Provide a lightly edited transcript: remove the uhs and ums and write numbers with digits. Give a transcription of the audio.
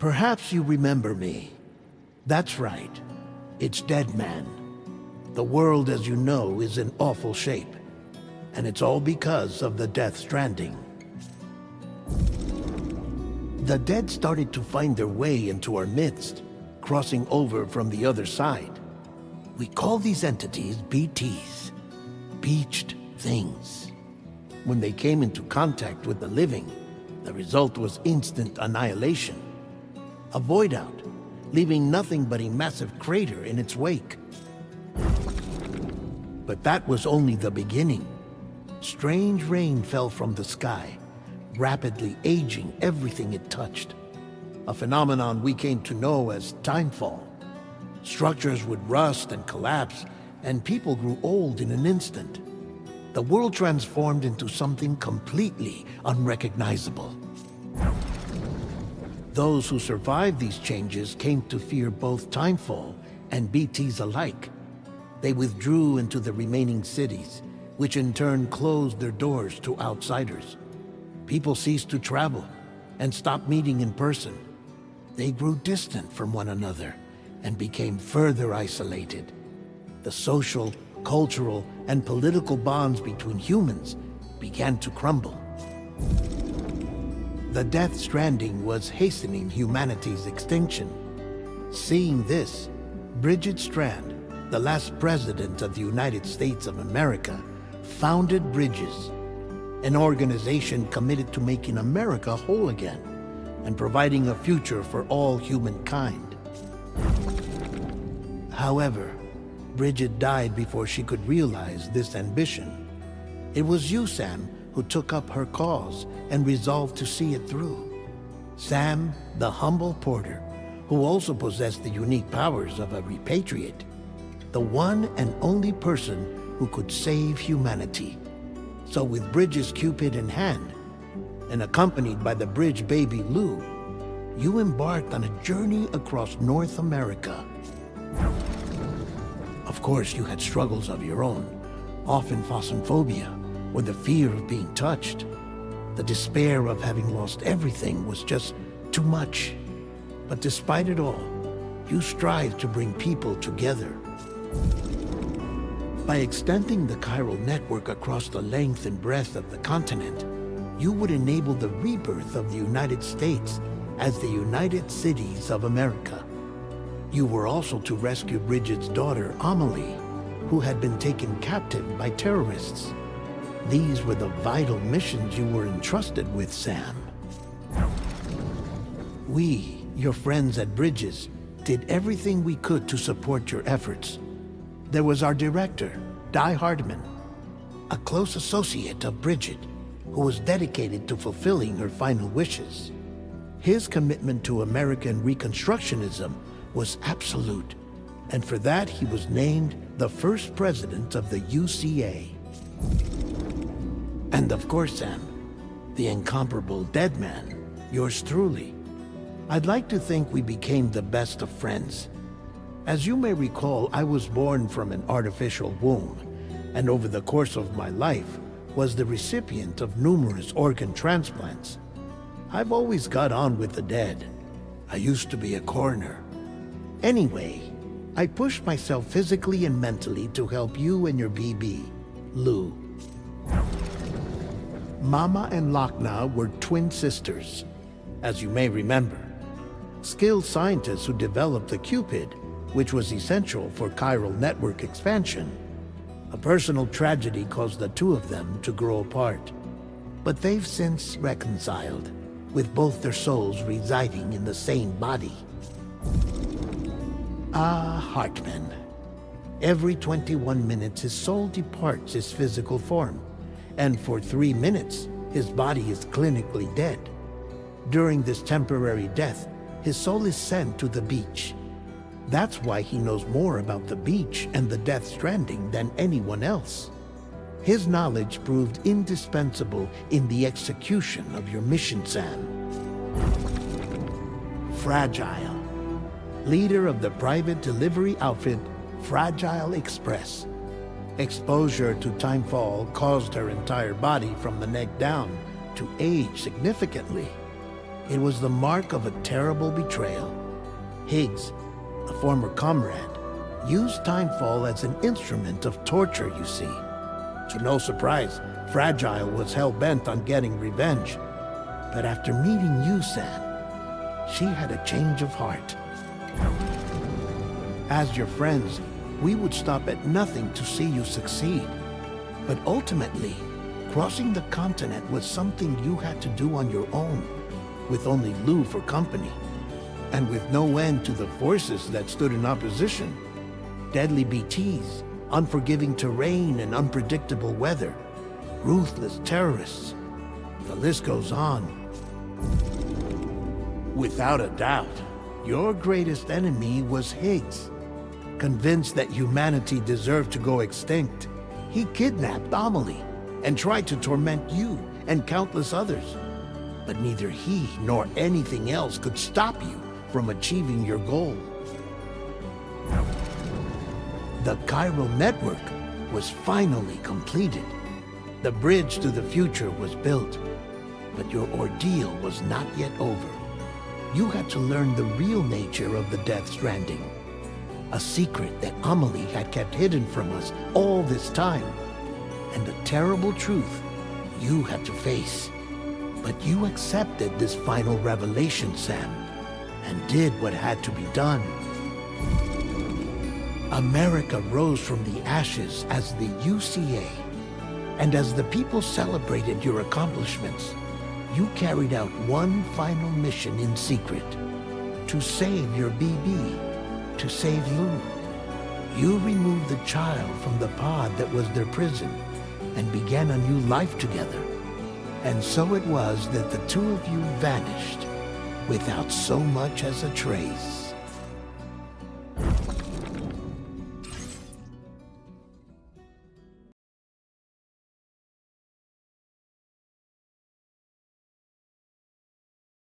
Perhaps you remember me. That's right. It's Dead Man. The world, as you know, is in awful shape. And it's all because of the Death Stranding. The dead started to find their way into our midst, crossing over from the other side. We call these entities BTs, Beached Things. When they came into contact with the living, the result was instant annihilation. A void out, leaving nothing but a massive crater in its wake. But that was only the beginning. Strange rain fell from the sky, rapidly aging everything it touched. A phenomenon we came to know as timefall. Structures would rust and collapse, and people grew old in an instant. The world transformed into something completely unrecognizable. Those who survived these changes came to fear both timefall and BTs alike. They withdrew into the remaining cities, which in turn closed their doors to outsiders. People ceased to travel and stopped meeting in person. They grew distant from one another and became further isolated. The social, cultural, and political bonds between humans began to crumble. The Death Stranding was hastening humanity's extinction. Seeing this, Bridget Strand, the last president of the United States of America, founded Bridges, an organization committed to making America whole again and providing a future for all humankind. However, Bridget died before she could realize this ambition. It was you, Sam, who took up her cause and resolved to see it through. Sam, the humble porter, who also possessed the unique powers of a repatriate, the one and only person who could save humanity. So with Bridges' Cupid in hand, and accompanied by the bridge baby Lou, you embarked on a journey across North America. Of course, you had struggles of your own, often phasmophobia, or the fear of being touched. The despair of having lost everything was just too much. But despite it all, you strived to bring people together. By extending the chiral network across the length and breadth of the continent, you would enable the rebirth of the United States as the United Cities of America. You were also to rescue Bridget's daughter, Amelie, who had been taken captive by terrorists. These were the vital missions you were entrusted with, Sam. We, your friends at Bridges, did everything we could to support your efforts. There was our director, Di Hardman, a close associate of Bridget, who was dedicated to fulfilling her final wishes. His commitment to American Reconstructionism was absolute, and for that he was named the first president of the UCA. And of course, Sam, the incomparable Dead Man, yours truly. I'd like to think we became the best of friends. As you may recall, I was born from an artificial womb, and over the course of my life was the recipient of numerous organ transplants. I've always got on with the dead. I used to be a coroner. Anyway, I pushed myself physically and mentally to help you and your BB, Lou. Mama and Lakna were twin sisters, as you may remember. Skilled scientists who developed the Cupid, which was essential for chiral network expansion. A personal tragedy caused the two of them to grow apart. But they've since reconciled, with both their souls residing in the same body. Ah, Hartman. Every 21 minutes his soul departs his physical form, and for 3 minutes his body is clinically dead. During this temporary death, his soul is sent to the beach. That's why he knows more about the beach and the Death Stranding than anyone else. His knowledge proved indispensable in the execution of your mission, Sam. Fragile, leader of the private delivery outfit Fragile Express. Exposure to timefall caused her entire body from the neck down to age significantly. It was the mark of a terrible betrayal. Higgs, a former comrade, used Timefall as an instrument of torture, you see. To no surprise, Fragile was hell-bent on getting revenge. But after meeting you, Sam, she had a change of heart. As your friends, we would stop at nothing to see you succeed. But ultimately, crossing the continent was something you had to do on your own, with only Lou for company, and with no end to the forces that stood in opposition. Deadly BTs, unforgiving terrain and unpredictable weather, ruthless terrorists. The list goes on. Without a doubt, your greatest enemy was Higgs. Convinced that humanity deserved to go extinct, he kidnapped Amelie and tried to torment you and countless others. But neither he nor anything else could stop you from achieving your goal. The chiral network was finally completed. The bridge to the future was built. But your ordeal was not yet over. You had to learn the real nature of the Death Stranding. A secret that Amelie had kept hidden from us all this time. And a terrible truth you had to face. But you accepted this final revelation, Sam, and did what had to be done. America rose from the ashes as the UCA. And as the people celebrated your accomplishments, you carried out one final mission in secret. To save your BB, to save Lou. You removed the child from the pod that was their prison and began a new life together. And so it was that the two of you vanished without so much as a trace.